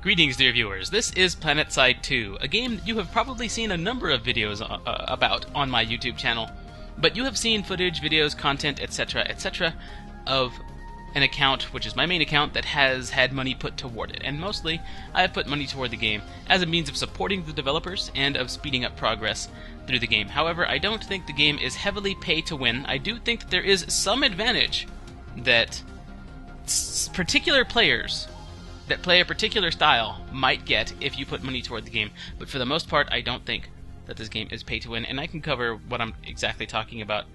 Greetings, dear viewers. This is Planetside 2, a game that you have probably seen a number of videos about on my YouTube channel, but you have seen footage, videos, content, etc., etc., of an account, which is my main account, that has had money put toward it, and mostly I have put money toward the game as a means of supporting the developers and of speeding up progress through the game. However, I don't think the game is heavily pay-to-win. I do think that there is some advantage that particular players that play a particular style might get if you put money toward the game, but for the most part I don't think that this game is pay to win, and I can cover what I'm exactly talking about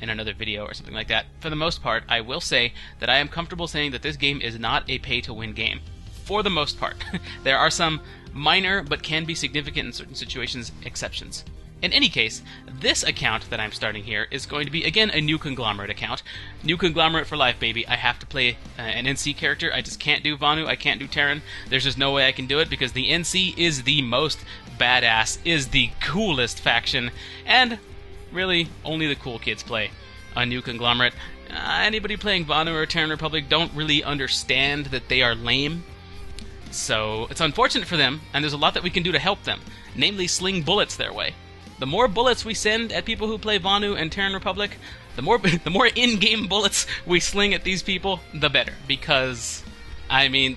in another video or something like that. For the most part, I will say that I am comfortable saying that this game is not a pay to win game. For the most part. There are some minor but can be significant in certain situations exceptions. In any case, this account that I'm starting here is going to be, again, a new conglomerate account. New conglomerate for life, baby. I have to play an NC character. I just can't do Vanu. I can't do Terran. There's just no way I can do it because the NC is the most badass, is the coolest faction, and really, only the cool kids play a new conglomerate. Anybody playing Vanu or Terran Republic don't really understand that they are lame. So, it's unfortunate for them, and there's a lot that we can do to help them, namely sling bullets their way. The more bullets we send at people who play Vanu and Terran Republic, the more in-game bullets we sling at these people, the better. Because, I mean,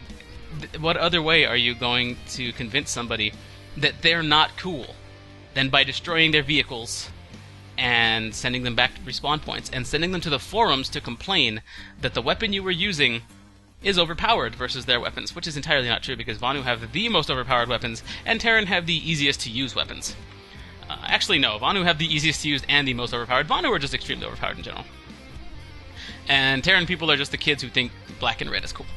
what other way are you going to convince somebody that they're not cool than by destroying their vehicles and sending them back to respawn points and sending them to the forums to complain that the weapon you were using is overpowered versus their weapons, which is entirely not true because Vanu have the most overpowered weapons and Terran have the easiest to use weapons. Actually, no. Vanu have the easiest to use and the most overpowered. Vanu are just extremely overpowered in general. And Terran people are just the kids who think black and red is cool.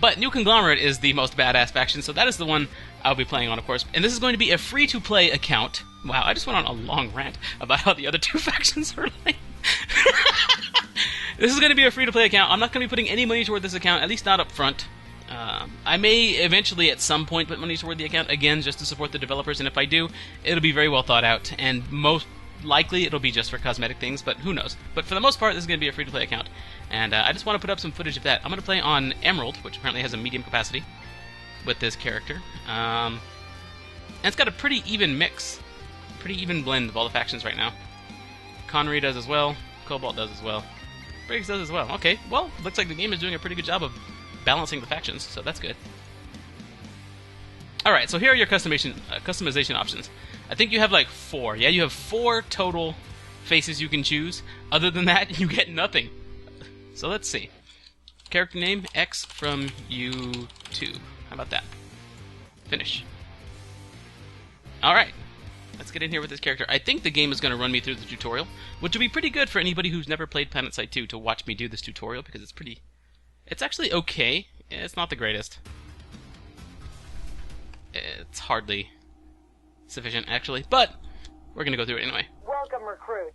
But New Conglomerate is the most badass faction, so that is the one I'll be playing on, of course. And this is going to be a free-to-play account. Wow, I just went on a long rant about how the other two factions are lame. This is going to be a free-to-play account. I'm not going to be putting any money toward this account, at least not up front. I may eventually at some point put money toward the account, again, just to support the developers, and if I do, it'll be very well thought out, and most likely it'll be just for cosmetic things, but who knows. But for the most part, this is going to be a free-to-play account, and I just want to put up some footage of that. I'm going to play on Emerald, which apparently has a medium capacity with this character, and it's got a pretty even mix, pretty even blend of all the factions right now. Connery does as well, Cobalt does as well, Briggs does as well. Okay, well, looks like the game is doing a pretty good job of balancing the factions, so that's good. Alright, so here are your customization options. I think you have like 4. Yeah, you have 4 total faces you can choose. Other than that, you get nothing. So let's see. Character name, X from U2. How about that? Finish. Alright, let's get in here with this character. I think the game is going to run me through the tutorial, which will be pretty good for anybody who's never played Planetside 2 to watch me do this tutorial, because it's pretty... It's actually okay. It's not the greatest. It's hardly sufficient, actually, but we're going to go through it anyway. Welcome, recruit.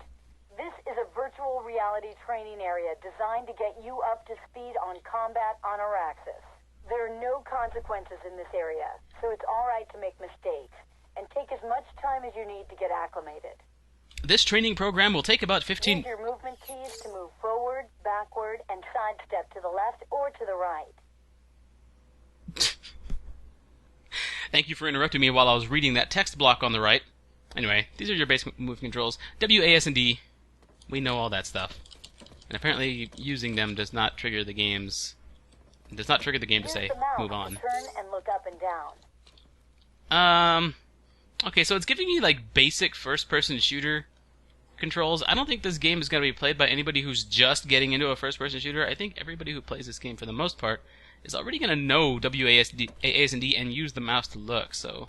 This is a virtual reality training area designed to get you up to speed on combat on Araxis. There are no consequences in this area, so it's alright to make mistakes, and take as much time as you need to get acclimated. This training program will take about 15... Use your movement keys to move forward, backward, and sidestep to the left or to the right. Thank you for interrupting me while I was reading that text block on the right. Anyway, these are your basic move controls. W, A, S, and D. We know all that stuff. And apparently using them does not trigger the game's... does not trigger the game to say, move on. Turn and look up and down. Okay, so it's giving me, like, basic first-person shooter controls. I don't think this game is going to be played by anybody who's just getting into a first-person shooter. I think everybody who plays this game, for the most part, is already going to know WAS and D and use the mouse to look, so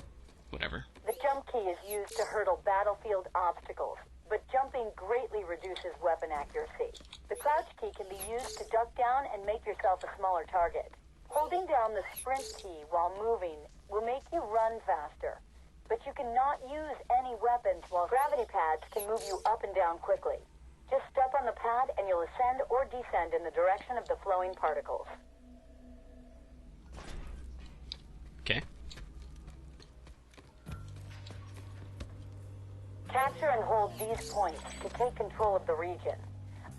whatever. The jump key is used to hurdle battlefield obstacles, but jumping greatly reduces weapon accuracy. The crouch key can be used to duck down and make yourself a smaller target. Holding down the sprint key while moving will make you run faster. But you cannot use any weapons while gravity pads can move you up and down quickly. Just step on the pad and you'll ascend or descend in the direction of the flowing particles. Okay. Capture and hold these points to take control of the region.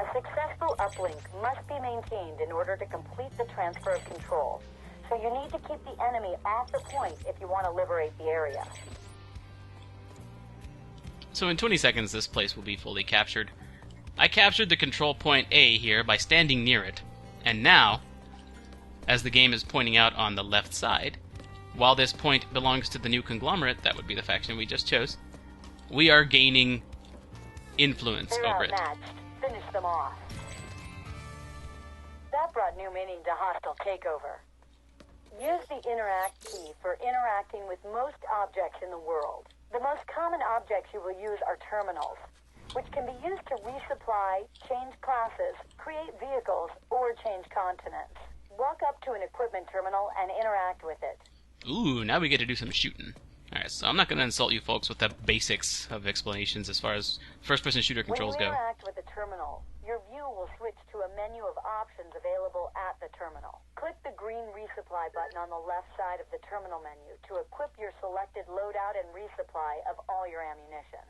A successful uplink must be maintained in order to complete the transfer of control. so you need to keep the enemy off the point if you want to liberate the area. So in 20 seconds, this place will be fully captured. I captured the control point A here by standing near it, and now, as the game is pointing out on the left side, while this point belongs to the new conglomerate, that would be the faction we just chose, we are gaining influence over it. They're outmatched. Finish them off. That brought new meaning to hostile takeover. Use the interact key for interacting with most objects in the world. The most common objects you will use are terminals, which can be used to resupply, change classes, create vehicles, or change continents. Walk up to an equipment terminal and interact with it. Ooh, now we get to do some shooting. Alright, so I'm not going to insult you folks with the basics of explanations as far as first-person shooter controls When you go. interact with a terminal, your view will switch to a menu of options available at the terminal. Click the green resupply button on the left side of the terminal menu to equip your selected loadout and resupply of all your ammunition.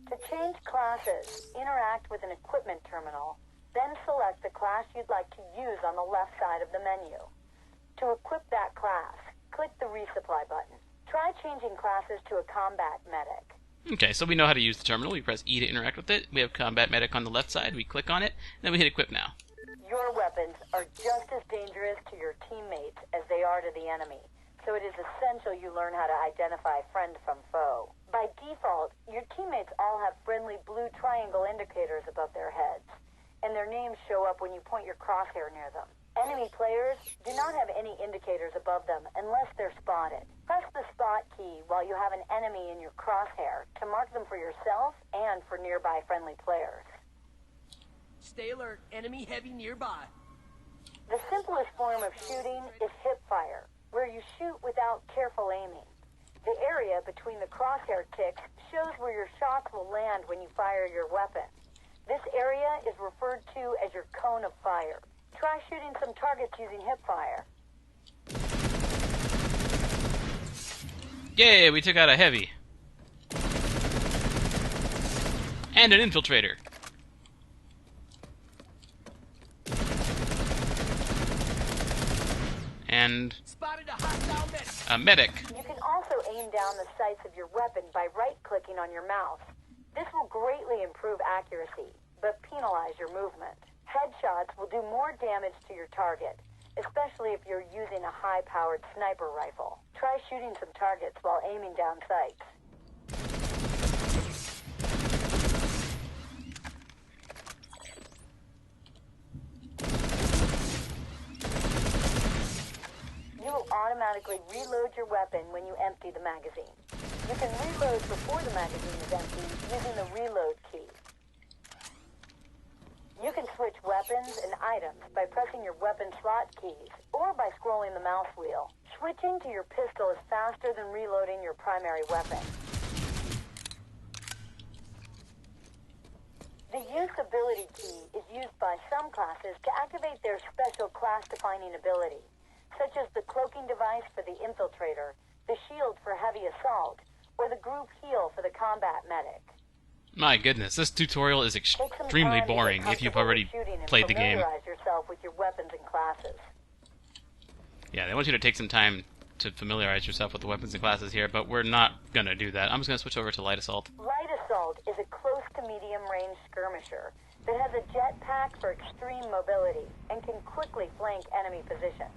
To change classes, interact with an equipment terminal, then select the class you'd like to use on the left side of the menu. To equip that class, click the resupply button. Try changing classes to a combat medic. Okay, so we know how to use the terminal. We press E to interact with it. We have Combat Medic on the left side. We click on it, then we hit Equip Now. Your weapons are just as dangerous to your teammates as they are to the enemy, so it is essential you learn how to identify friend from foe. By default, your teammates all have friendly blue triangle indicators above their heads, and their names show up when you point your crosshair near them. Enemy players do not have any indicators above them unless they're spotted. Press the spot key while you have an enemy in your crosshair to mark them for yourself and for nearby friendly players. Stay alert. Enemy heavy nearby. The simplest form of shooting is hip fire, where you shoot without careful aiming. The area between the crosshair ticks shows where your shots will land when you fire your weapon. This area is referred to as your cone of fire. Try shooting some targets using hip fire. Yay, we took out a heavy. And an infiltrator. And Spotted a hostile medic. a medic. You can also aim down the sights of your weapon by right-clicking on your mouse. This will greatly improve accuracy, but penalize your movement. Headshots will do more damage to your target, especially if you're using a high-powered sniper rifle. Try shooting some targets while aiming down sights. You will automatically reload your weapon when you empty the magazine. You can reload before the magazine is empty using the reload key. You can switch weapons and items by pressing your weapon slot keys or by scrolling the mouse wheel. Switching to your pistol is faster than reloading your primary weapon. The use ability key is used by some classes to activate their special class-defining ability, such as the cloaking device for the infiltrator, the shield for heavy assault, or the group heal for the combat medic. My goodness, this tutorial is Take some extremely time to get boring if you've comfortable already with shooting and played the game. familiarize yourself with your weapons and classes. Yeah, they want you to take some time to familiarize yourself with the weapons and classes here, but we're not going to do that. I'm just going to switch over to Light Assault. Light Assault is a close to medium range skirmisher that has a jetpack for extreme mobility and can quickly flank enemy positions.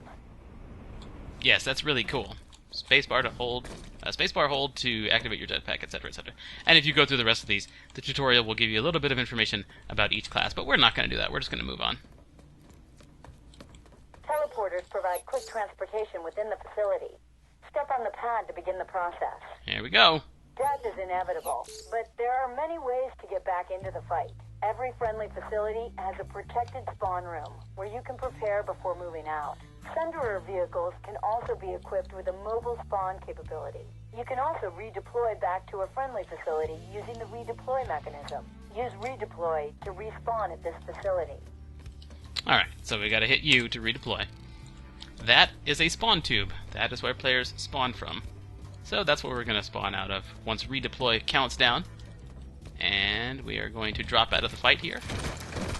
Yes, that's really cool. Spacebar to hold, spacebar hold to activate your jetpack, etc., etc. And if you go through the rest of these, the tutorial will give you a little bit of information about each class, but we're not going to do that. We're just going to move on. Teleporters provide quick transportation within the facility. Step on the pad to begin the process. Here we go. Death is inevitable, but there are many ways to get back into the fight. Every friendly facility has a protected spawn room where you can prepare before moving out. Sunderer vehicles can also be equipped with a mobile spawn capability. You can also redeploy back to a friendly facility using the redeploy mechanism. Use redeploy to respawn at this facility. Alright, so we gotta hit U to redeploy. That is a spawn tube. That is where players spawn from. So that's what we're gonna spawn out of once redeploy counts down. And we are going to drop out of the fight here.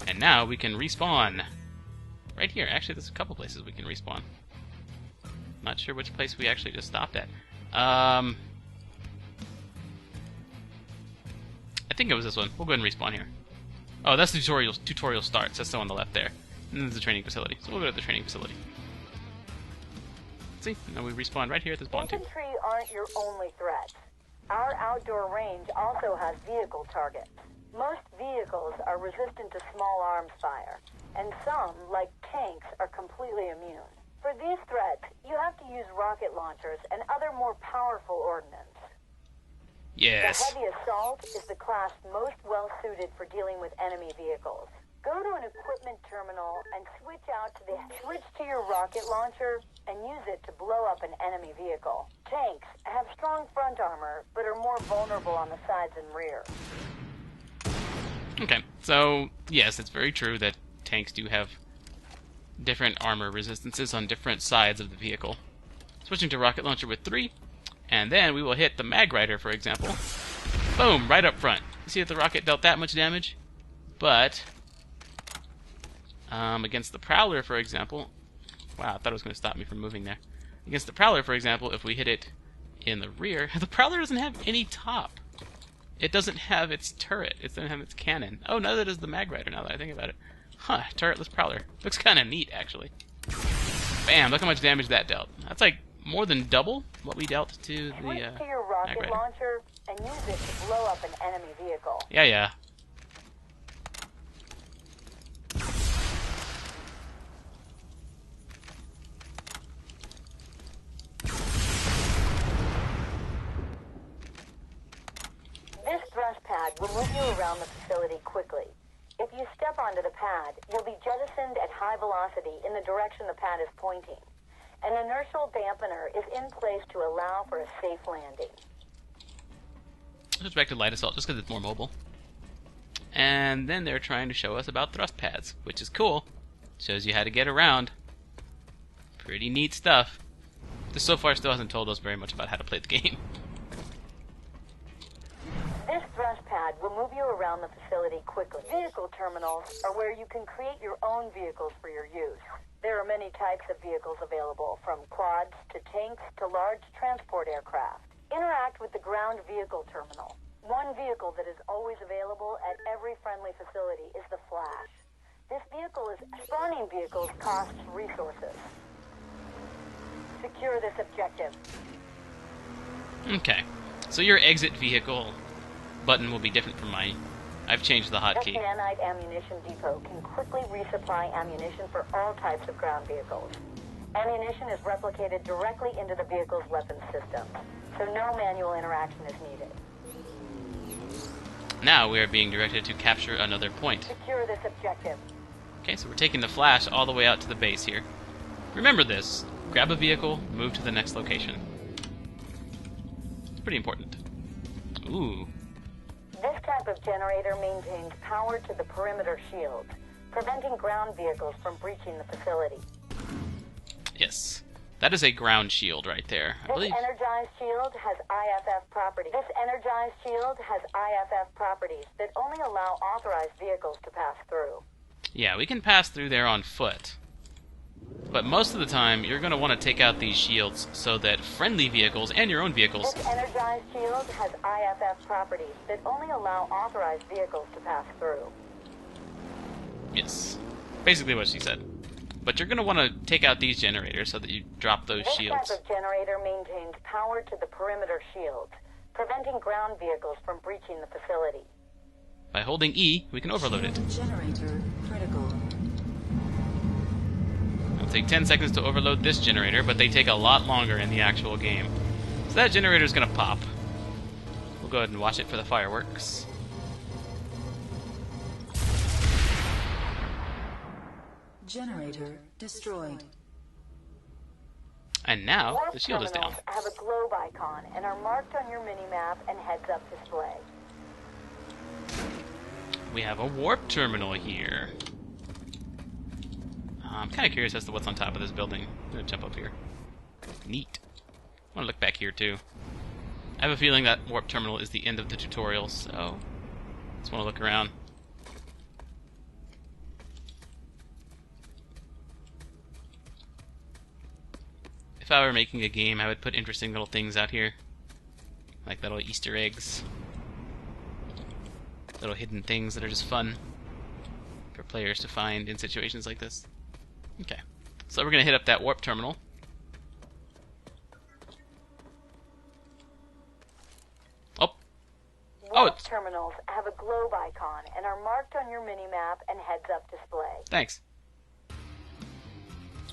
And now we can respawn. Right here. Actually, there's a couple places we can respawn. Not sure which place we actually just stopped at. I think it was this one. We'll go ahead and respawn here. Oh, that's the tutorial starts. That's the one on the left there. And then there's the training facility. So we'll go to the training facility. See? Now we respawn right here at this spawn tube. Infantry aren't your only threats. Our outdoor range also has vehicle targets. Most vehicles are resistant to small arms fire, and some, like tanks, are completely immune. For these threats, you have to use rocket launchers and other more powerful ordnance. Yes. The heavy assault is the class most well-suited for dealing with enemy vehicles. Go to an equipment terminal and switch to your rocket launcher and use it to blow up an enemy vehicle. Tanks have strong front armor, but are more vulnerable on the sides and rear. Okay, so yes, it's very true that tanks do have different armor resistances on different sides of the vehicle. Switching to rocket launcher with 3, and then we will hit the mag rider, for example. Boom, right up front. You see that the rocket dealt that much damage? But against the Prowler, for example... Wow, I thought it was going to stop me from moving there. Against the Prowler, for example, if we hit it in the rear... The Prowler doesn't have any top. It doesn't have its turret. It doesn't have its cannon. Oh, neither does the mag rider, now that I think about it. Huh, turretless Prowler. Looks kind of neat, actually. Bam, look how much damage that dealt. That's like more than double what we dealt to the Switch to your rocket launcher and use it to blow up an enemy vehicle. Yeah. This thrust pad will move you around the facility quickly. If you step onto the pad, you'll be jettisoned at high velocity in the direction the pad is pointing. An inertial dampener is in place to allow for a safe landing. Switch back to light assault just because it's more mobile. And then they're trying to show us about thrust pads, which is cool. Shows you how to get around. Pretty neat stuff. This so far still hasn't told us very much about how to play the game. This thrust pad will move you around the facility quickly. Vehicle terminals are where you can create your own vehicles for your use. There are many types of vehicles available, from quads to tanks to large transport aircraft. Interact with the ground vehicle terminal. One vehicle that is always available at every friendly facility is the Flash. This vehicle is spawning vehicles costs resources. Secure this objective. Okay, so your exit vehicle button will be different from mine. I've changed the hotkey. This nanite ammunition depot can quickly resupply ammunition for all types of ground vehicles. Ammunition is replicated directly into the vehicle's weapons system, so no manual interaction is needed. Now we are being directed to capture another point. Secure this objective. Okay, so we're taking the Flash all the way out to the base here. Remember this. Grab a vehicle, move to the next location. It's pretty important. Ooh. This type of generator maintains power to the perimeter shield, preventing ground vehicles from breaching the facility. Yes. That is a ground shield right there. I believe. This energized shield has IFF properties. That only allow authorized vehicles to pass through. Yeah, we can pass through there on foot. But most of the time, you're going to want to take out these shields so that friendly vehicles and your own vehicles... This energized shield has IFF properties that only allow authorized vehicles to pass through. Yes. Basically what she said. But you're going to want to take out these generators so that you drop those shields. This type of generator maintains power to the perimeter shields, preventing ground vehicles from breaching the facility. By holding E, we can overload it. Generator critical. It'll take 10 seconds to overload this generator, but they take a lot longer in the actual game. So that generator is going to pop. We'll go ahead and watch it for the fireworks. Generator destroyed. And now, Warp the shield is down. terminals have a globe icon and are marked on your minimap and heads-up display. We have a warp terminal here. I'm kind of curious as to what's on top of this building. I'm going to jump up here. Neat. I want to look back here, too. I have a feeling that warp terminal is the end of the tutorial, so... just want to look around. If I were making a game, I would put interesting little things out here. Like little Easter eggs. Little hidden things that are just fun for players to find in situations like this. Okay. So we're going to hit up that warp terminal. Oh. Warp terminals have a globe icon and are marked on your minimap and heads-up display. Thanks.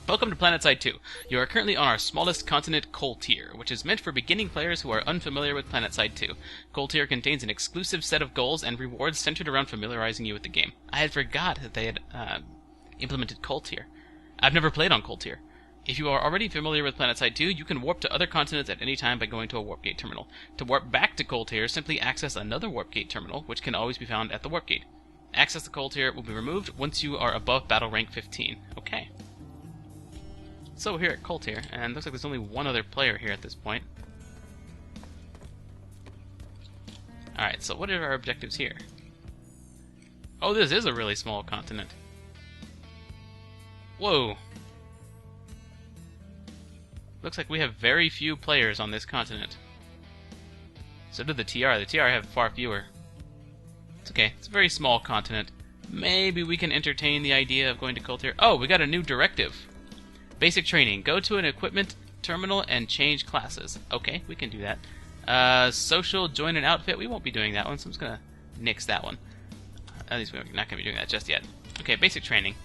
Welcome to Planetside 2. You are currently on our smallest continent, Coltier, which is meant for beginning players who are unfamiliar with Planetside 2. Coltier contains an exclusive set of goals and rewards centered around familiarizing you with the game. I had forgot that they had implemented Coltier. I've never played on Coltier. If you are already familiar with Planetside 2, you can warp to other continents at any time by going to a warp gate terminal. To warp back to Coltier, simply access another warp gate terminal, which can always be found at the warp gate. Access to Coltier will be removed once you are above battle rank 15. Okay. So we're here at Coltier, and looks like there's only one other player here at this point. Alright, so what are our objectives here? Oh, this is a really small continent. Whoa! Looks like we have very few players on this continent. So did the TR. The TR have far fewer. It's okay, it's a very small continent. Maybe we can entertain the idea of going to Coltier. Oh, we got a new directive. Basic training. Go to an equipment terminal and change classes. Okay, we can do that. Social, join an outfit. We won't be doing that one, so I'm just going to nix that one. At least we're not going to be doing that just yet. Okay, basic training.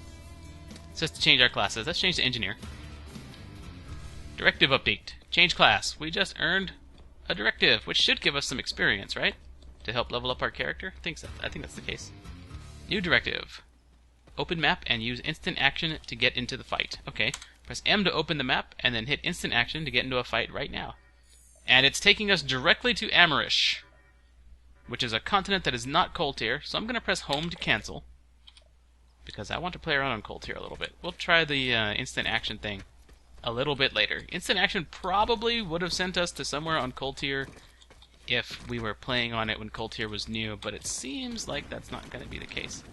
It's just to change our classes. Let's change to engineer. Directive update. Change class. We just earned a directive, which should give us some experience, right? To help level up our character? I think that's the case. New directive. Open map and use instant action to get into the fight. Okay. Press M to open the map, and then hit instant action to get into a fight right now. And it's taking us directly to Amerish, which is a continent that is not Coltier, so I'm going to press home to cancel, because I want to play around on Coltier a little bit. We'll try the instant action thing a little bit later. Instant action probably would have sent us to somewhere on Coltier if we were playing on it when Coltier was new, but it seems like that's not going to be the case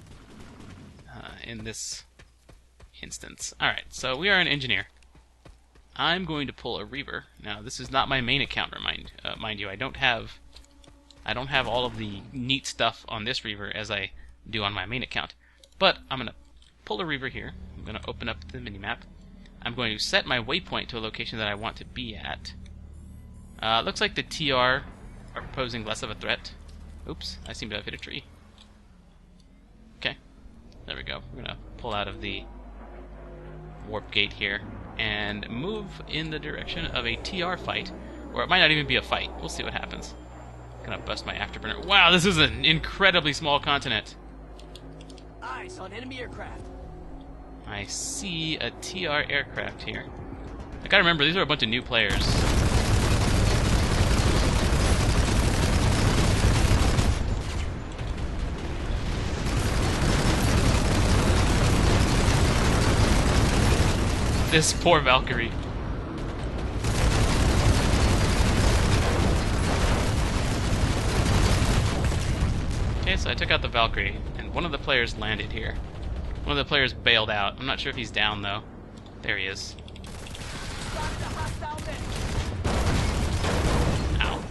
in this instance. Alright, so we are an engineer. I'm going to pull a Reaver. Now, this is not my main account, mind you. I don't have all of the neat stuff on this Reaver as I do on my main account. But I'm going to pull a Reaver here. I'm going to open up the minimap. I'm going to set my waypoint to a location that I want to be at. Looks like the TR are posing less of a threat. Oops, I seem to have hit a tree. Okay, there we go. We're going to pull out of the warp gate here and move in the direction of a TR fight, or it might not even be a fight. We'll see what happens. Gonna bust my afterburner. Wow, this is an incredibly small continent. Eyes on enemy aircraft. I see a TR aircraft here. I gotta remember, these are a bunch of new players. This poor Valkyrie. Okay, so I took out the Valkyrie, and one of the players landed here. One of the players bailed out. I'm not sure if he's down, though. There he is. Ow.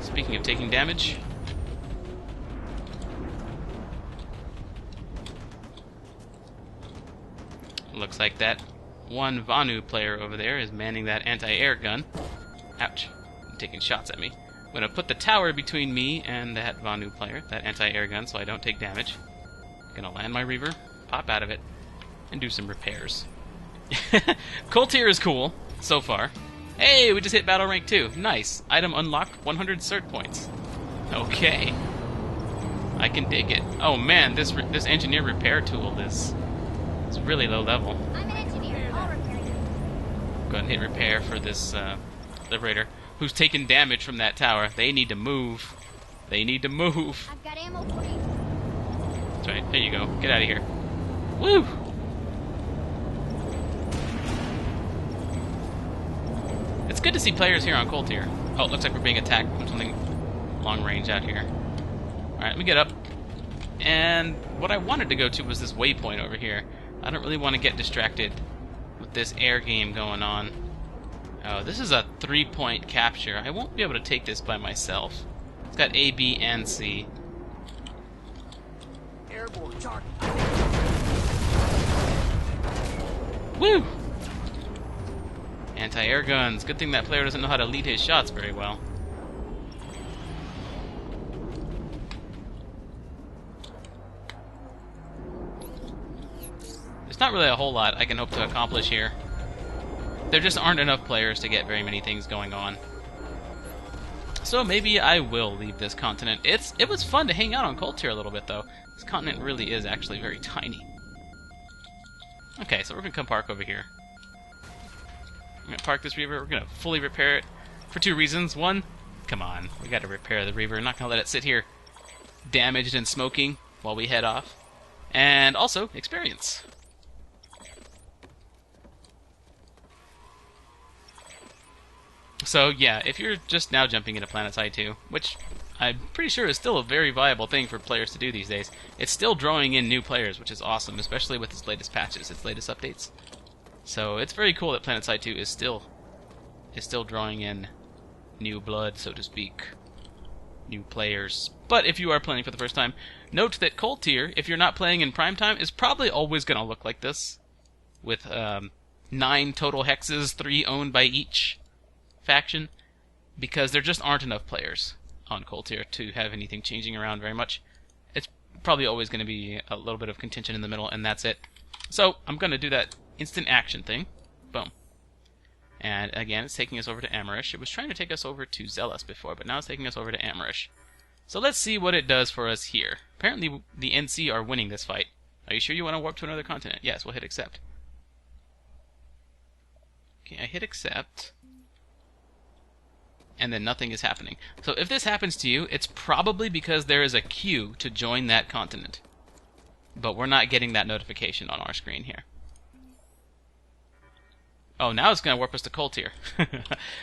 Speaking of taking damage... looks like that one Vanu player over there is manning that anti-air gun. Ouch. Taking shots at me. I'm going to put the tower between me and that Vanu player, that anti-air gun, so I don't take damage. Going to land my Reaver, pop out of it, and do some repairs. Coltier is cool, so far. Hey, we just hit battle rank 2. Nice. Item unlocked, 100 cert points. Okay. I can dig it. Oh man, this engineer repair tool is really low level. I'm an engineer. I'll repair you. Go ahead and hit repair for this Liberator, who's taking damage from that tower. They need to move. They need to move. I've got ammo for you. That's right. There you go. Get out of here. Woo! It's good to see players here on Coltier. Oh, it looks like we're being attacked from something long range out here. Alright, let me get up. And what I wanted to go to was this waypoint over here. I don't really want to get distracted with this air game going on. Oh, this is a 3-point capture. I won't be able to take this by myself. It's got A, B, and C. Airborne target. Woo! Anti-air guns. Good thing that player doesn't know how to lead his shots very well. There's not really a whole lot I can hope to accomplish here. There just aren't enough players to get very many things going on. So maybe I will leave this continent. It was fun to hang out on Coltier a little bit, though. This continent really is actually very tiny. Okay, so we're going to come park over here. We're going to park this Reaver. We're going to fully repair it for 2 reasons. One, come on, we got to repair the Reaver. We're not going to let it sit here damaged and smoking while we head off. And also, experience. So yeah, if you're just now jumping into Planetside 2, which I'm pretty sure is still a very viable thing for players to do these days, it's still drawing in new players, which is awesome, especially with its latest patches, its latest updates. So it's very cool that Planetside 2 is still drawing in new blood, so to speak, new players. But if you are playing for the first time, note that Coltier, if you're not playing in prime time, is probably always going to look like this, with 9 total hexes, 3 owned by each faction, because there just aren't enough players on Coltier to have anything changing around very much. It's probably always going to be a little bit of contention in the middle, and that's it. So I'm going to do that instant action thing. Boom. And again, it's taking us over to Amerish. It was trying to take us over to Zealous before, but now it's taking us over to Amerish. So let's see what it does for us here. Apparently the NC are winning this fight. Are you sure you want to warp to another continent? Yes, we'll hit accept. Okay, I hit accept. And then nothing is happening. So if this happens to you, it's probably because there is a queue to join that continent. But we're not getting that notification on our screen here. Oh, now it's going to warp us to Coltier.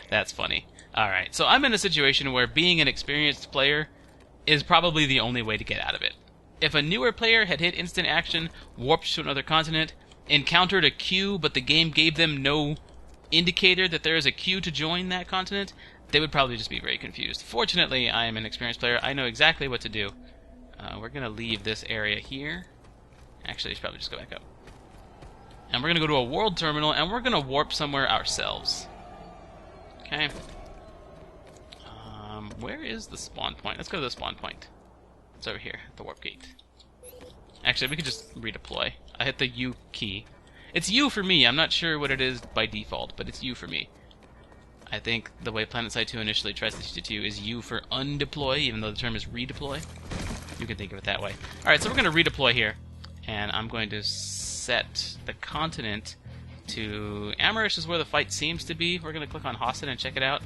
That's funny. Alright, so I'm in a situation where being an experienced player is probably the only way to get out of it. If a newer player had hit instant action, warped to another continent, encountered a queue, but the game gave them no indicator that there is a queue to join that continent, they would probably just be very confused. Fortunately, I am an experienced player. I know exactly what to do. We're going to leave this area here. Actually, I should probably just go back up. And we're going to go to a world terminal, and we're going to warp somewhere ourselves. Okay. Where is the spawn point? Let's go to the spawn point. It's over here, at the warp gate. Actually, we could just redeploy. I hit the U key. It's U for me. I'm not sure what it is by default, but it's U for me. I think the way Planetside 2 initially tries to teach it to you is U for undeploy, even though the term is redeploy. You can think of it that way. Alright, so we're going to redeploy here. And I'm going to set the continent to... Amerish is where the fight seems to be. We're going to click on Hassan and check it out.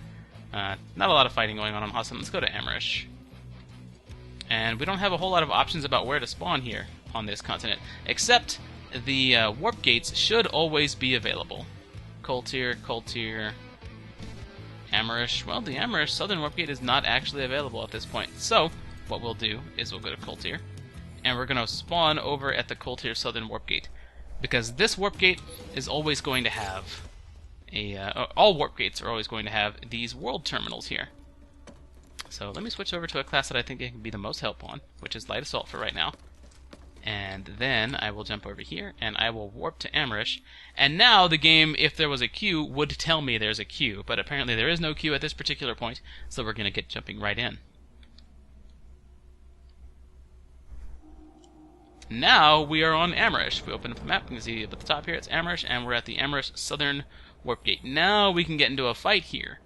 Not a lot of fighting going on Hassan. Let's go to Amerish. And we don't have a whole lot of options about where to spawn here on this continent, except the warp gates should always be available. Coltier, Amerish. Well, the Amerish Southern Warp Gate is not actually available at this point. So, what we'll do is we'll go to Coltier, and we're going to spawn over at the Coltier Southern Warp Gate, because this Warp Gate is always going to have all Warp Gates are always going to have these world terminals here. So let me switch over to a class that I think I can be the most help on, which is Light Assault for right now. And then I will jump over here, and I will warp to Amerish. And now the game, if there was a queue, would tell me there's a queue. But apparently there is no queue at this particular point, so we're going to get jumping right in. Now we are on Amerish. If we open up the map, you can see up at the top here, it's Amerish, and we're at the Amerish Southern Warp Gate. Now we can get into a fight here.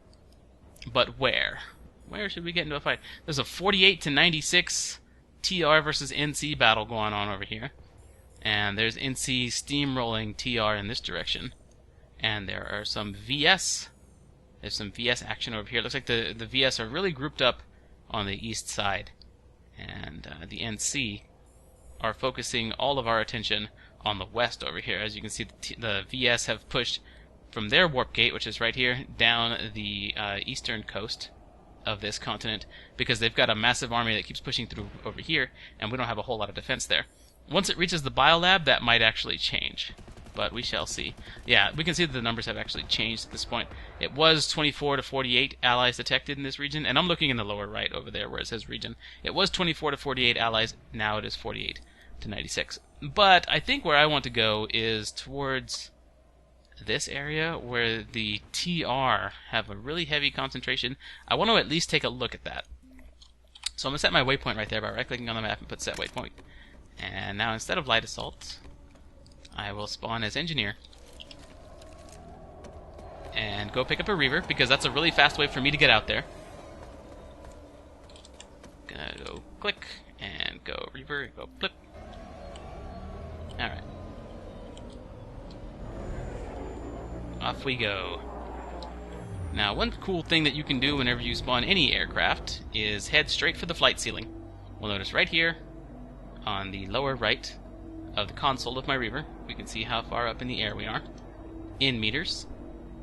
But where? Where should we get into a fight? There's a 48-96... TR versus NC battle going on over here. And there's NC steamrolling TR in this direction. And there are some VS. There's some VS action over here. Looks like the VS are really grouped up on the east side. And the NC are focusing all of our attention on the west over here. As you can see, the VS have pushed from their warp gate, which is right here, down the eastern coast of this continent, because they've got a massive army that keeps pushing through over here, and we don't have a whole lot of defense there. Once it reaches the biolab, that might actually change. but we shall see. Yeah, we can see that the numbers have actually changed at this point. It was 24 to 48 allies detected in this region, and I'm looking in the lower right over there where it says region. It was 24 to 48 allies, now it is 48 to 96. But I think where I want to go is towards this area where the TR have a really heavy concentration. I want to at least take a look at that. So I'm going to set my waypoint right there by right-clicking on the map and put set waypoint. And now instead of light assault, I will spawn as engineer and go pick up a Reaver, because that's a really fast way for me to get out there. Gonna go click and go Reaver, go click. Alright. Off we go. Now, one cool thing that you can do whenever you spawn any aircraft is head straight for the flight ceiling. We'll notice right here, on the lower right of the console of my Reaver, we can see how far up in the air we are, in meters.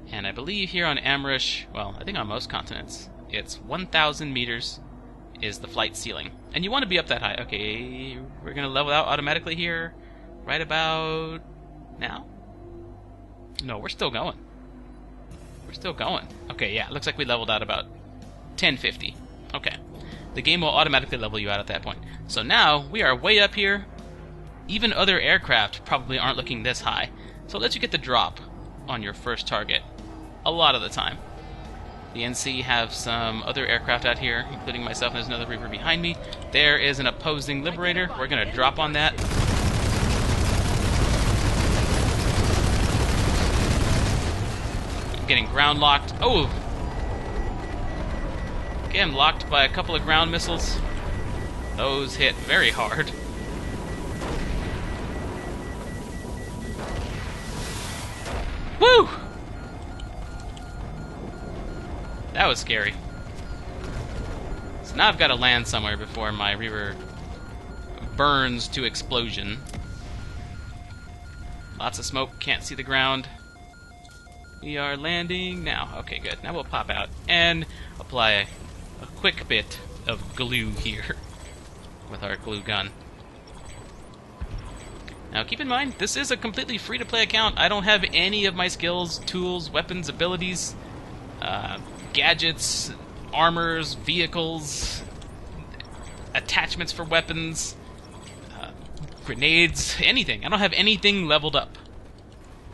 And I believe here on Amrish, well, I think on most continents, it's 1,000 meters is the flight ceiling. And you want to be up that high. Okay, we're going to level out automatically here, right about now. No, we're still going. We're still going. Okay, yeah, it looks like we leveled out about 1050. Okay. The game will automatically level you out at that point. So now, we are way up here. Even other aircraft probably aren't looking this high. So it lets you get the drop on your first target a lot of the time. The NC have some other aircraft out here, including myself, and there's another Reaver behind me. There is an opposing Liberator. We're going to drop on that. Getting ground locked. Oh! Okay, I'm locked by a couple of ground missiles. Those hit very hard. Woo! That was scary. So now I've got to land somewhere before my Reaver burns to explosion. Lots of smoke, can't see the ground. We are landing now. Okay, good. Now we'll pop out and apply a quick bit of glue here with our glue gun. Now keep in mind, this is a completely free-to-play account. I don't have any of my skills, tools, weapons, abilities, gadgets, armors, vehicles, attachments for weapons, grenades, anything. I don't have anything leveled up.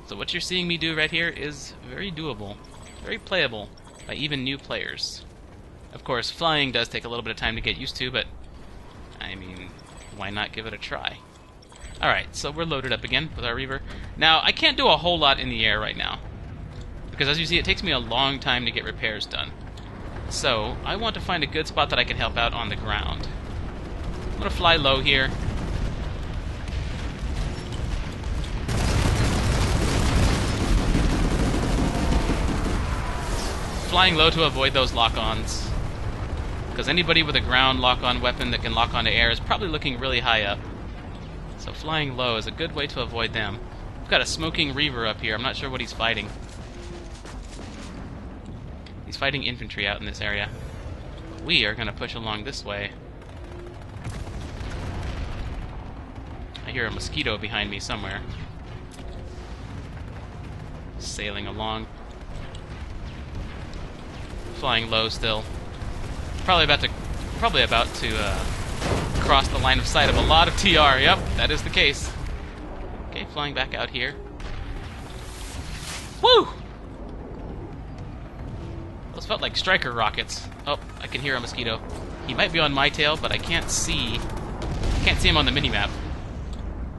So what you're seeing me do right here is very doable, very playable by even new players. Of course, flying does take a little bit of time to get used to, but I mean, why not give it a try? Alright, so we're loaded up again with our Reaver. Now, I can't do a whole lot in the air right now, because as you see, it takes me a long time to get repairs done. So, I want to find a good spot that I can help out on the ground. I'm going to fly low here. Flying low to avoid those lock-ons, because anybody with a ground lock-on weapon that can lock onto air is probably looking really high up. So flying low is a good way to avoid them. We've got a smoking Reaver up here. I'm not sure what he's fighting. He's fighting infantry out in this area. We are going to push along this way. I hear a mosquito behind me somewhere. Sailing along. Flying low still. Probably about to cross the line of sight of a lot of TR. Yep, that is the case. Okay, flying back out here. Woo! Those felt like striker rockets. Oh, I can hear a mosquito. He might be on my tail, but I can't see him on the minimap.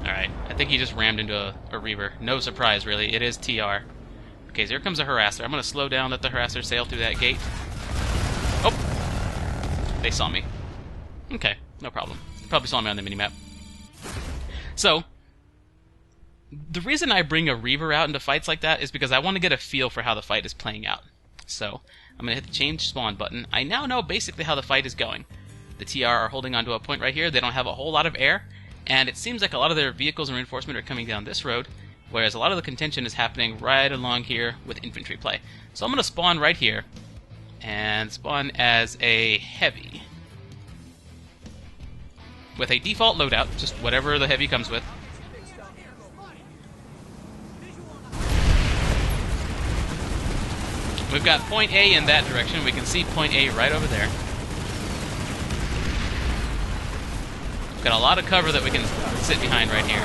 Alright, I think he just rammed into a Reaver. No surprise, really. It is TR. Okay, so here comes a harasser. I'm going to slow down, let the harasser sail through that gate. Oh! They saw me. Okay, no problem. Probably saw me on the minimap. So, the reason I bring a Reaver out into fights like that is because I want to get a feel for how the fight is playing out. So, I'm going to hit the change spawn button. I now know basically how the fight is going. The TR are holding onto a point right here. They don't have a whole lot of air, and it seems like a lot of their vehicles and reinforcement are coming down this road, whereas a lot of the contention is happening right along here with infantry play. So I'm going to spawn right here, and spawn as a heavy. With a default loadout, just whatever the heavy comes with. We've got point A in that direction. We can see point A right over there. We've got a lot of cover that we can sit behind right here.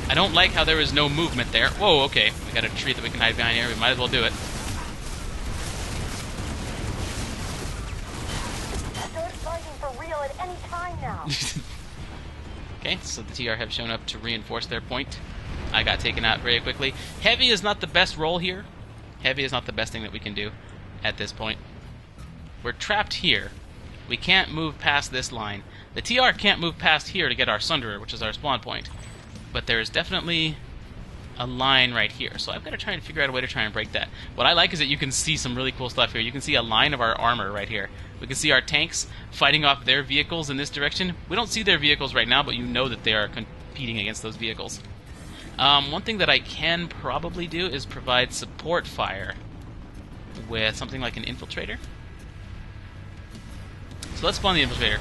I don't like how there is no movement there. Whoa, okay. We got a tree that we can hide behind here. We might as well do it. Start fighting for real at any time now. Okay, so the TR have shown up to reinforce their point. I got taken out very quickly. Heavy is not the best role here. Heavy is not the best thing that we can do at this point. We're trapped here. We can't move past this line. The TR can't move past here to get our Sunderer, which is our spawn point. But there's definitely a line right here. So I've got to try and figure out a way to try and break that. What I like is that you can see some really cool stuff here. You can see a line of our armor right here. We can see our tanks fighting off their vehicles in this direction. We don't see their vehicles right now, but you know that they are competing against those vehicles. One thing that I can probably do is provide support fire with something like an infiltrator. So let's spawn the infiltrator,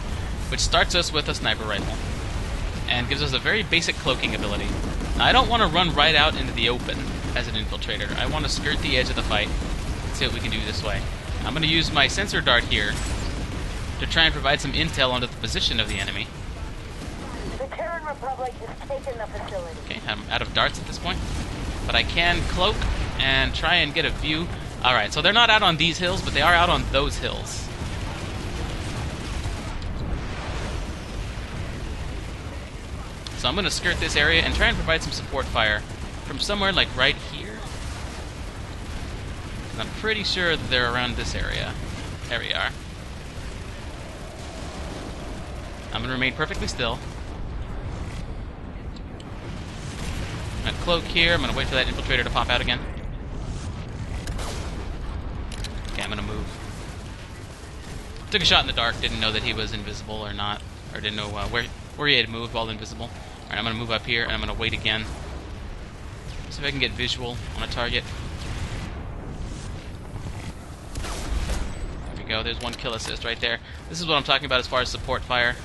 which starts us with a sniper rifle and gives us a very basic cloaking ability. Now, I don't want to run right out into the open as an infiltrator. I want to skirt the edge of the fight and see what we can do this way. I'm going to use my sensor dart here to try and provide some intel onto the position of the enemy. The Terran Republic has taken the facility. Okay, I'm out of darts at this point, but I can cloak and try and get a view. Alright, so they're not out on these hills, but they are out on those hills. So I'm going to skirt this area and try and provide some support fire from somewhere like right here. And I'm pretty sure that they're around this area. There we are. I'm going to remain perfectly still. I'm going to cloak here. I'm going to wait for that infiltrator to pop out again. Okay, I'm going to move. Took a shot in the dark. Didn't know that he was invisible or not. Or didn't know where he had moved while invisible. Alright, I'm going to move up here, and I'm going to wait again. See if I can get visual on a target. There we go, there's one kill assist right there. This is what I'm talking about as far as support fire.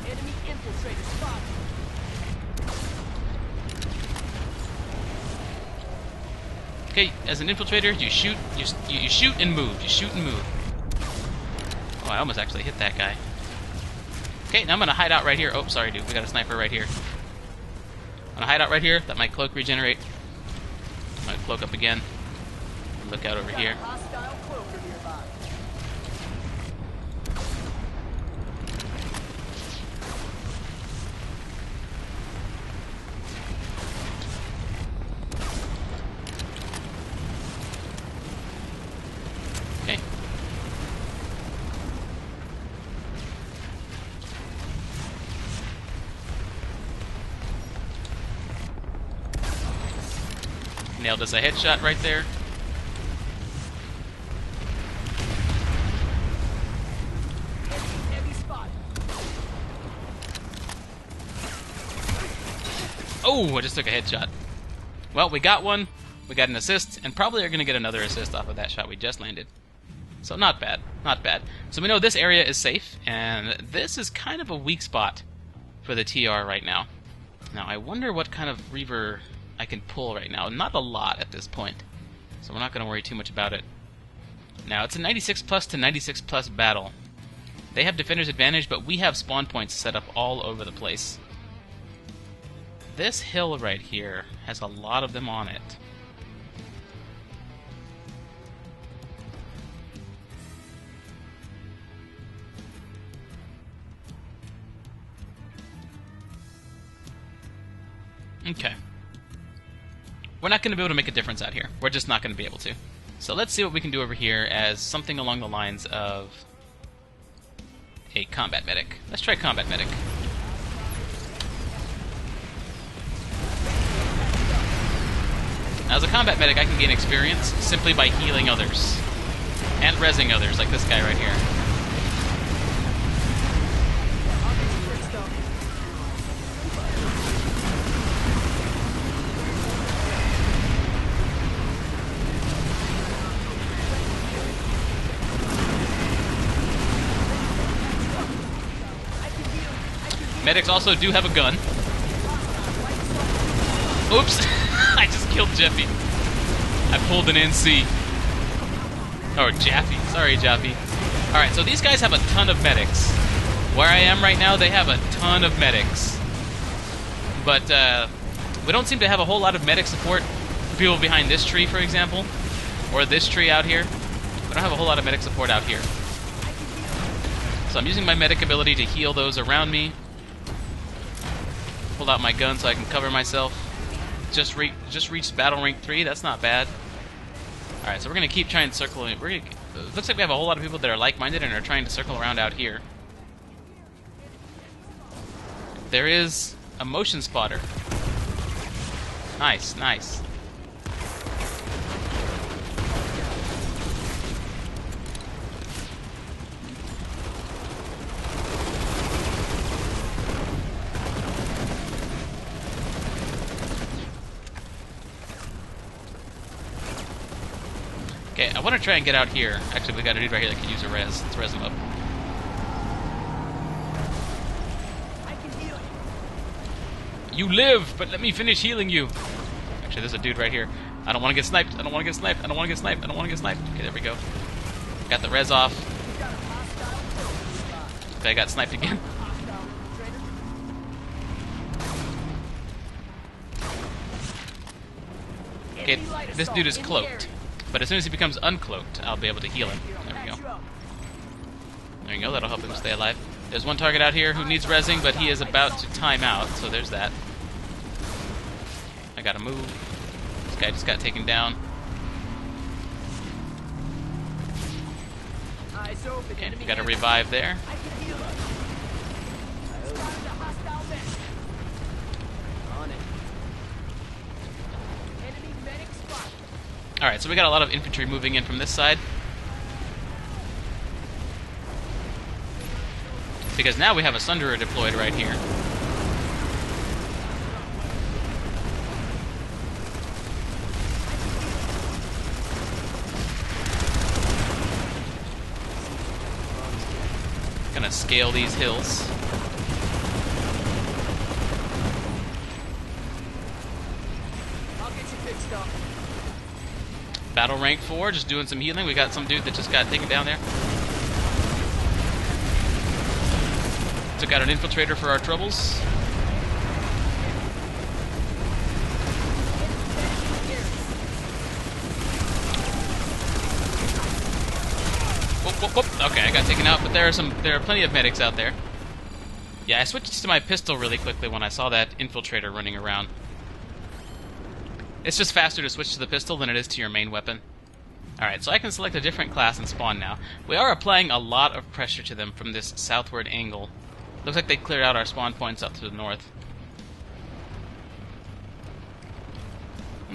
Enemy infiltrator spotted. Okay, as an infiltrator, you shoot, you shoot and move. You shoot and move. Oh, I almost actually hit that guy. Okay, now I'm going to hide out right here. Oh, sorry, dude. We got a sniper right here. I'm going to hide out right here. Let my cloak regenerate. I'm going to cloak up again. Look out over here. Hostile cloaker nearby. Okay. Nailed us a headshot right there. Heavy spot. Oh, I just took a headshot. Well, we got one, we got an assist, and probably are going to get another assist off of that shot we just landed. So not bad, not bad. So we know this area is safe, and this is kind of a weak spot for the TR right now. Now, I wonder what kind of Reaver I can pull right now. Not a lot at this point, so we're not going to worry too much about it. Now, it's a 96 plus to 96 plus battle. They have Defender's Advantage, but we have spawn points set up all over the place. This hill right here has a lot of them on it. Okay. We're not going to be able to make a difference out here. We're just not going to be able to. So let's see what we can do over here as something along the lines of a combat medic. Let's try combat medic. Now, as a combat medic, I can gain experience simply by healing others and rezzing others, like this guy right here. Medics also do have a gun. Oops! I just killed Jeffy. I pulled an NC. Or Jaffe. Sorry, Jaffe. Alright, so these guys have a ton of medics. Where I am right now, they have a ton of medics. But, we don't seem to have a whole lot of medic support for people behind this tree, for example. Or this tree out here. We don't have a whole lot of medic support out here. So I'm using my medic ability to heal those around me. Pull out my gun so I can cover myself. Just reached battle rank 3, that's not bad. Alright, so we're going to keep trying to circle. It looks like we have a whole lot of people that are like-minded and are trying to circle around out here. There is a motion spotter. Nice, nice. Okay, I want to try and get out here. Actually, we got a dude right here that could use a res. Let's res him up. I can heal You live, but let me finish healing you. Actually, there's a dude right here. I don't want to get sniped. I don't want to get sniped. I don't want to get sniped. I don't want to get sniped. Okay, there we go. Got the res off. Okay, I got sniped again. Okay, this dude is cloaked. But as soon as he becomes uncloaked, I'll be able to heal him. There we go. There you go, that'll help him stay alive. There's one target out here who needs rezzing, but he is about to time out, so there's that. I gotta move. This guy just got taken down. Okay, we got a revive there. Alright, so we got a lot of infantry moving in from this side. Because now we have a Sunderer deployed right here. Gonna scale these hills. I'll get you fixed up. Battle rank 4, just doing some healing. We got some dude that just got taken down there. Took out an infiltrator for our troubles. Whoop, whoop, whoop. Okay, I got taken out, but there are plenty of medics out there. Yeah, I switched to my pistol really quickly when I saw that infiltrator running around. It's just faster to switch to the pistol than it is to your main weapon. Alright, so I can select a different class and spawn now. We are applying a lot of pressure to them from this southward angle. Looks like they cleared out our spawn points up to the north.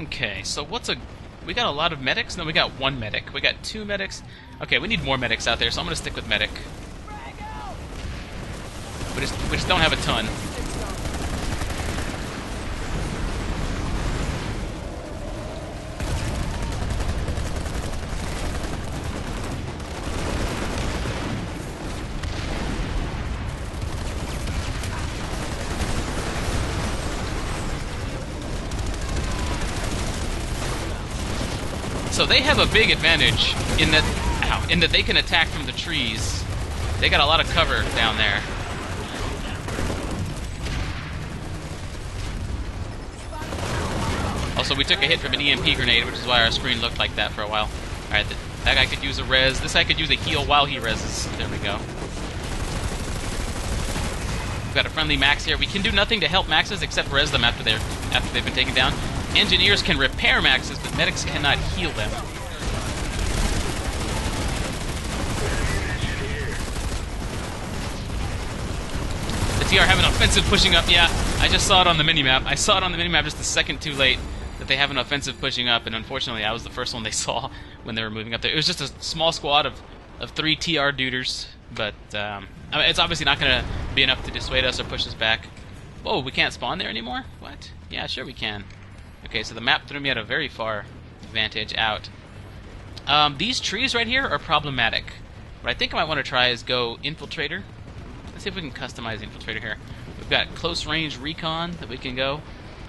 Okay, so we got a lot of medics? No, we got one medic. We got 2 medics. Okay, we need more medics out there, so I'm going to stick with medic. We just don't have a ton. So they have a big advantage in that they can attack from the trees. They got a lot of cover down there. Also, we took a hit from an EMP grenade, which is why our screen looked like that for a while. Alright, that guy could use a res. This guy could use a heal while he reses. There we go. We've got a friendly max here. We can do nothing to help maxes except res them after they've been taken down. Engineers can repair maxes, but medics cannot heal them. The TR have an offensive pushing up. Yeah, I just saw it on the minimap. I saw it on the minimap just a second too late that they have an offensive pushing up, and unfortunately I was the first one they saw when they were moving up there. It was just a small squad of 3 TR duders, but I mean, it's obviously not going to be enough to dissuade us or push us back. Whoa, we can't spawn there anymore? What? Yeah, sure we can. Okay, so the map threw me at a very far vantage out. These trees right here are problematic. What I think I might want to try is go Infiltrator. Let's see if we can customize Infiltrator here. We've got close range recon that we can go.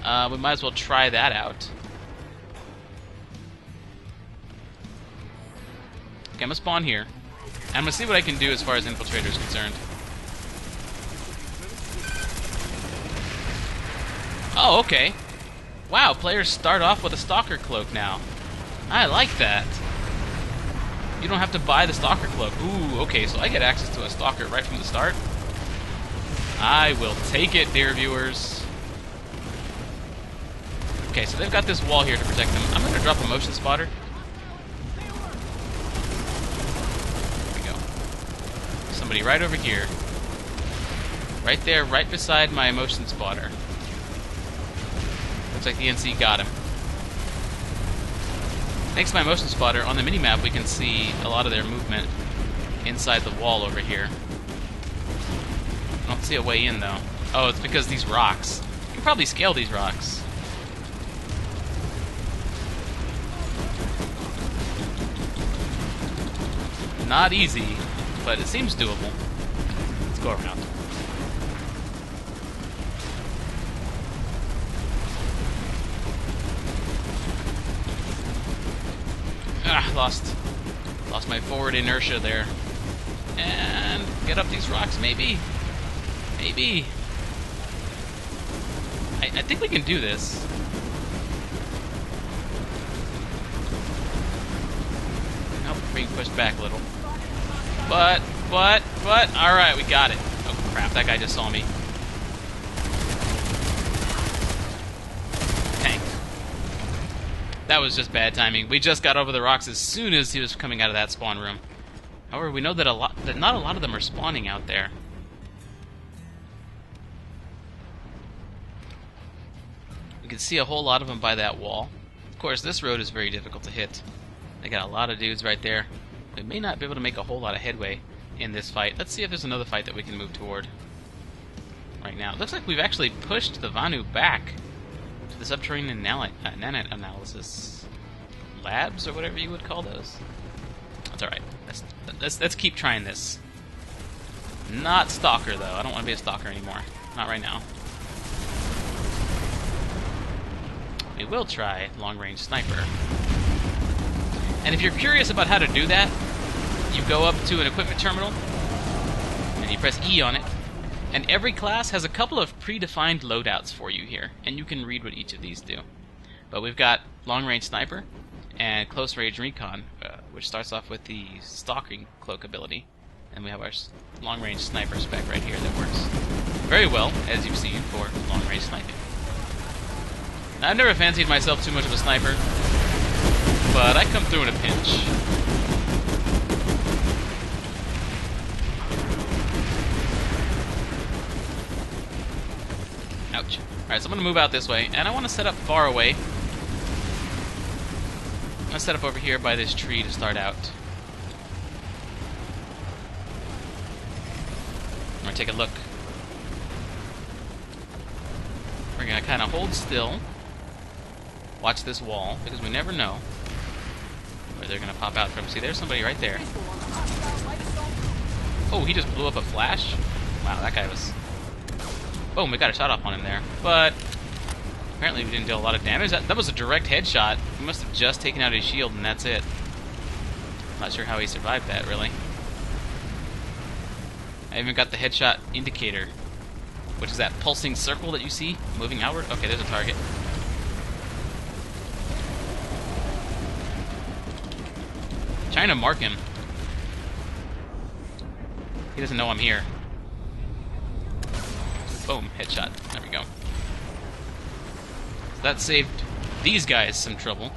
We might as well try that out. Okay, I'm gonna spawn here. And I'm gonna see what I can do as far as infiltrator is concerned. Oh, okay. Wow, players start off with a stalker cloak now. I like that. You don't have to buy the stalker cloak. Ooh, okay, so I get access to a stalker right from the start. I will take it, dear viewers. Okay, so they've got this wall here to protect them. I'm gonna drop a motion spotter. There we go. Somebody right over here. Right there, right beside my motion spotter. Looks like the NC got him. Thanks to my motion spotter, on the minimap we can see a lot of their movement inside the wall over here. I don't see a way in, though. Oh, it's because these rocks. You can probably scale these rocks. Not easy, but it seems doable. Let's go around. Ah, lost my forward inertia there. And get up these rocks, maybe. Maybe. I think we can do this. Nope, being pushed back a little. But, alright, we got it. Oh crap, that guy just saw me. Tank. That was just bad timing. We just got over the rocks as soon as he was coming out of that spawn room. However, we know that not a lot of them are spawning out there. You can see a whole lot of them by that wall. Of course, this road is very difficult to hit. They got a lot of dudes right there. We may not be able to make a whole lot of headway in this fight. Let's see if there's another fight that we can move toward right now. It looks like we've actually pushed the Vanu back to the subterranean nanite analysis labs, or whatever you would call those. That's alright. Let's keep trying this. Not Stalker, though. I don't want to be a Stalker anymore. Not right now. We will try long-range sniper. And if you're curious about how to do that, you go up to an equipment terminal, and you press E on it, and every class has a couple of predefined loadouts for you here, and you can read what each of these do. But we've got long-range sniper and close-range recon, which starts off with the stalking cloak ability, and we have our long-range sniper spec right here that works very well, as you've seen, for long-range sniping. Now, I've never fancied myself too much of a sniper, but I come through in a pinch. Ouch. Alright, so I'm going to move out this way, and I want to set up far away. I'm going to set up over here by this tree to start out. I'm going to take a look. We're going to kind of hold still. Watch this wall, because we never know where they're going to pop out from. See, there's somebody right there. Oh, he just blew up a flash? Wow, that guy was... Boom, we got a shot off on him there. But apparently we didn't do a lot of damage. That was a direct headshot. He must have just taken out his shield, and that's it. Not sure how he survived that, really. I even got the headshot indicator, which is that pulsing circle that you see moving outward. Okay, there's a target. Trying to mark him. He doesn't know I'm here. Boom, headshot. There we go. So that saved these guys some trouble.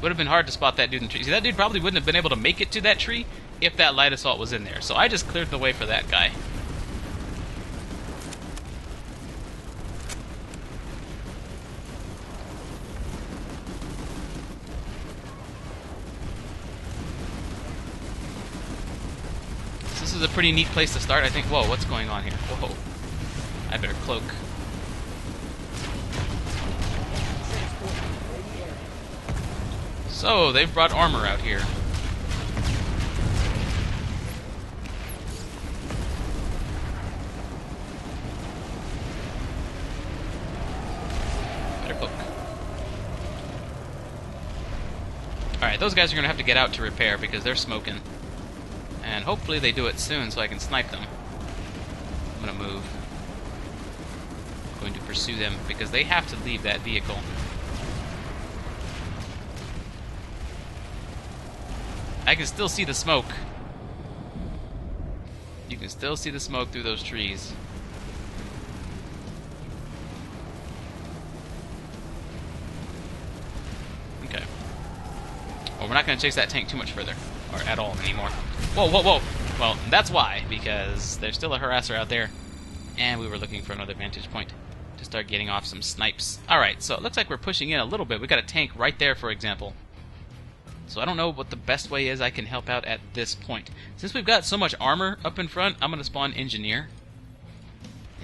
Would have been hard to spot that dude in the tree. See, that dude probably wouldn't have been able to make it to that tree if that light assault was in there. So I just cleared the way for that guy. This is a pretty neat place to start, I think. Whoa, what's going on here? Whoa. I better cloak. So, they've brought armor out here. Alright, those guys are going to have to get out to repair because they're smoking. And hopefully they do it soon so I can snipe them. I'm going to move. I'm going to pursue them because they have to leave that vehicle. I can still see the smoke. You can still see the smoke through those trees. Okay. Well, we're not going to chase that tank too much further. Or at all anymore. Whoa, whoa, whoa! Well, that's why. Because there's still a harasser out there. And we were looking for another vantage point to start getting off some snipes. Alright, so it looks like we're pushing in a little bit. We got a tank right there, for example. So I don't know what the best way is I can help out at this point. Since we've got so much armor up in front, I'm going to spawn engineer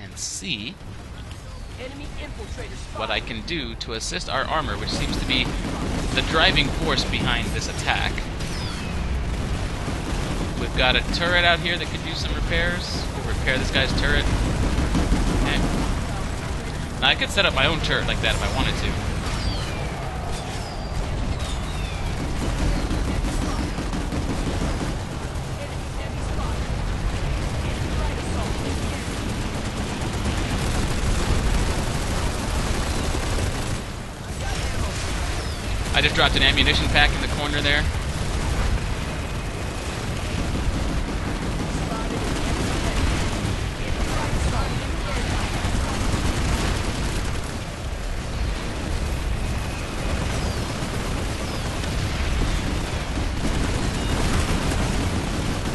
and see Enemy infiltrator spotted. what I can do to assist our armor, which seems to be the driving force behind this attack. We've got a turret out here that could use some repairs. We'll repair this guy's turret. Okay. Now I could set up my own turret like that if I wanted to. I just dropped an ammunition pack in the corner there.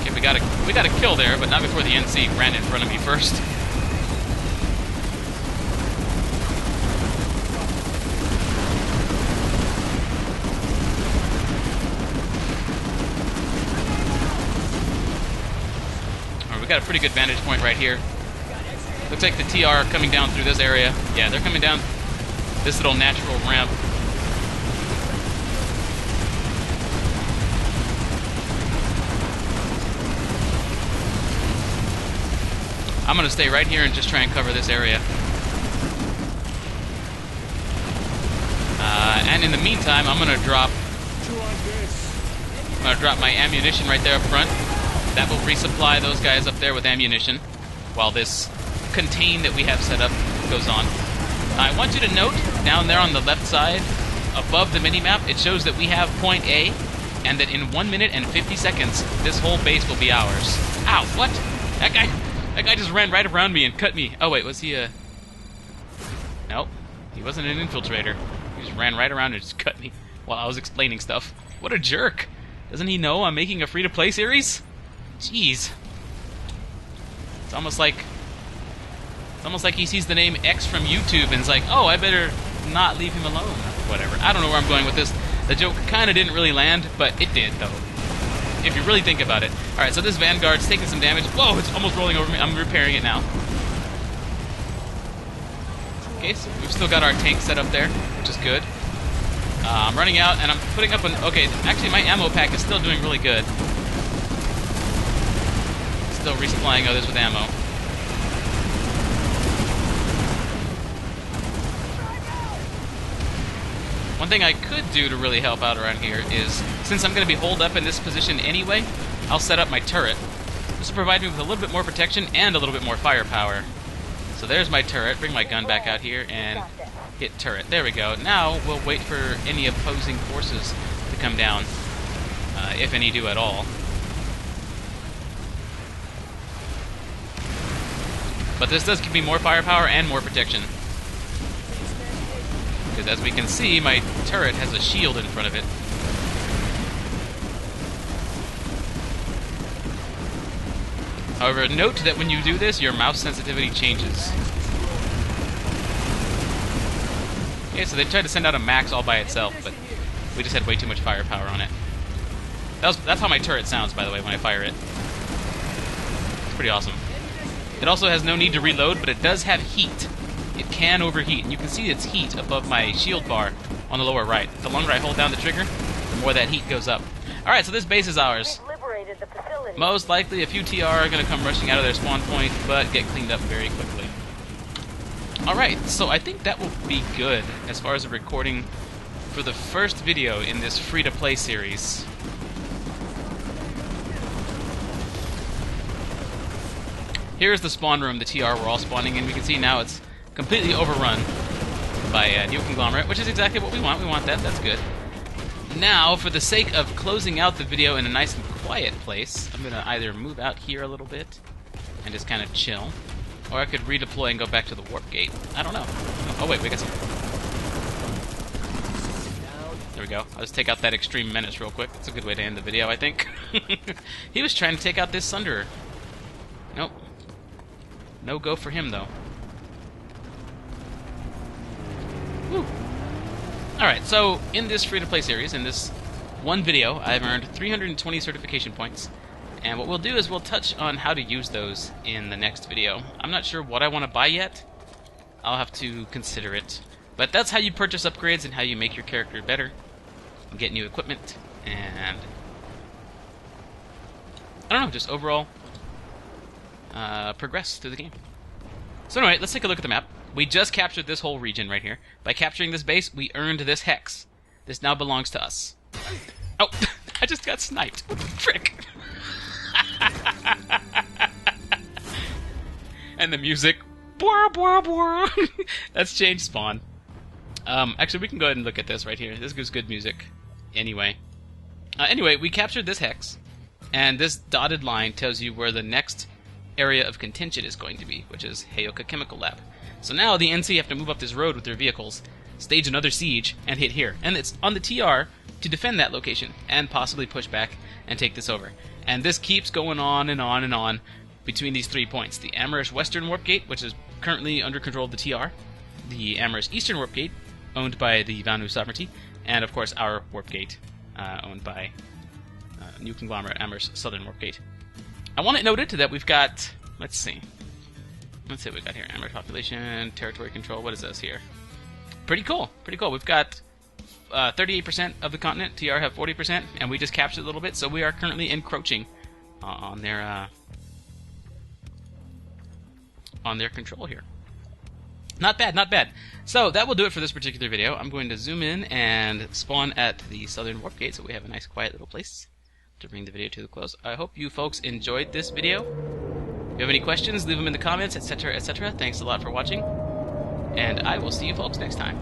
Okay, we got a kill there, but not before the NC ran in front of me first. We got a pretty good vantage point right here. Looks like the TR are coming down through this area. Yeah, they're coming down this little natural ramp. I'm going to stay right here and just try and cover this area. And in the meantime, I'm going to drop my ammunition right there up front. That will resupply those guys up there with ammunition while this contain that we have set up goes on. I want you to note down there on the left side above the minimap, it shows that we have point A and that in 1 minute and 50 seconds this whole base will be ours. Ow, what? That guy just ran right around me and cut me. Oh wait, was he a... Nope, he wasn't an infiltrator. He just ran right around and just cut me while I was explaining stuff. What a jerk. Doesn't he know I'm making a free-to-play series? Jeez. It's almost like he sees the name X from YouTube and is like, oh, I better not leave him alone, or whatever. I don't know where I'm going with this. The joke kind of didn't really land, but it did, though, if you really think about it. Alright, so this Vanguard's taking some damage. Whoa, it's almost rolling over me. I'm repairing it now. Okay, so we've still got our tank set up there, which is good. I'm running out, and I'm putting up an... Okay, actually, my ammo pack is still doing really good. Still resupplying others with ammo. One thing I could do to really help out around here is, since I'm going to be holed up in this position anyway, I'll set up my turret. This will provide me with a little bit more protection and a little bit more firepower. So there's my turret. Bring my gun back out here and hit turret. There we go. Now we'll wait for any opposing forces to come down, if any do at all. But this does give me more firepower and more protection. Because as we can see, my turret has a shield in front of it. However, note that when you do this, your mouse sensitivity changes. Okay, so they tried to send out a max all by itself, but we just had way too much firepower on it. That's how my turret sounds, by the way, when I fire it. It's pretty awesome. It also has no need to reload, but it does have heat. It can overheat, and you can see its heat above my shield bar on the lower right. The longer I hold down the trigger, the more that heat goes up. Alright, so this base is ours. Liberated the facility. Most likely a few TR are going to come rushing out of their spawn point, but get cleaned up very quickly. Alright, so I think that will be good as far as the recording for the first video in this free-to-play series. Here's the spawn room, the TR we're all spawning in. We can see now it's completely overrun by a new conglomerate, which is exactly what we want. We want that. That's good. Now, for the sake of closing out the video in a nice and quiet place, I'm going to either move out here a little bit and just kind of chill, or I could redeploy and go back to the warp gate. I don't know. Oh, wait, we got some... There we go. I'll just take out that extreme menace real quick. That's a good way to end the video, I think. He was trying to take out this Sunderer. Nope. No go for him, though. Woo. Alright, so in this free-to-play series, in this one video, I've earned 320 certification points. And what we'll do is we'll touch on how to use those in the next video. I'm not sure what I want to buy yet. I'll have to consider it. But that's how you purchase upgrades and how you make your character better. Get new equipment, and... I don't know, just overall progress through the game. So anyway, let's take a look at the map. We just captured this whole region right here. By capturing this base, we earned this hex. This now belongs to us. Oh, I just got sniped. What the frick? And the music. Bwah, bwah, bwah. That's changed spawn. Actually, we can go ahead and look at this right here. This gives good music. Anyway. Anyway, we captured this hex. And this dotted line tells you where the next area of contention is going to be, which is Heyoka Chemical Lab. So now the NC have to move up this road with their vehicles, stage another siege, and hit here. And it's on the TR to defend that location, and possibly push back and take this over. And this keeps going on and on and on between these 3 points. The Amherst Western Warp Gate, which is currently under control of the TR. The Amherst Eastern Warp Gate, owned by the Vanu Sovereignty. And, of course, our Warp Gate, owned by new conglomerate Amherst Southern Warp Gate. I want it noted that we've got... Let's see what we got here. Amherst population, territory control. What is this here? Pretty cool. Pretty cool. We've got 38% of the continent. TR have 40%, and we just captured a little bit, so we are currently encroaching on their control here. Not bad, not bad. So that will do it for this particular video. I'm going to zoom in and spawn at the Southern Warp Gate, so we have a nice quiet little place to bring the video to the close. I hope you folks enjoyed this video. If you have any questions, leave them in the comments, etc., etc. Thanks a lot for watching, and I will see you folks next time.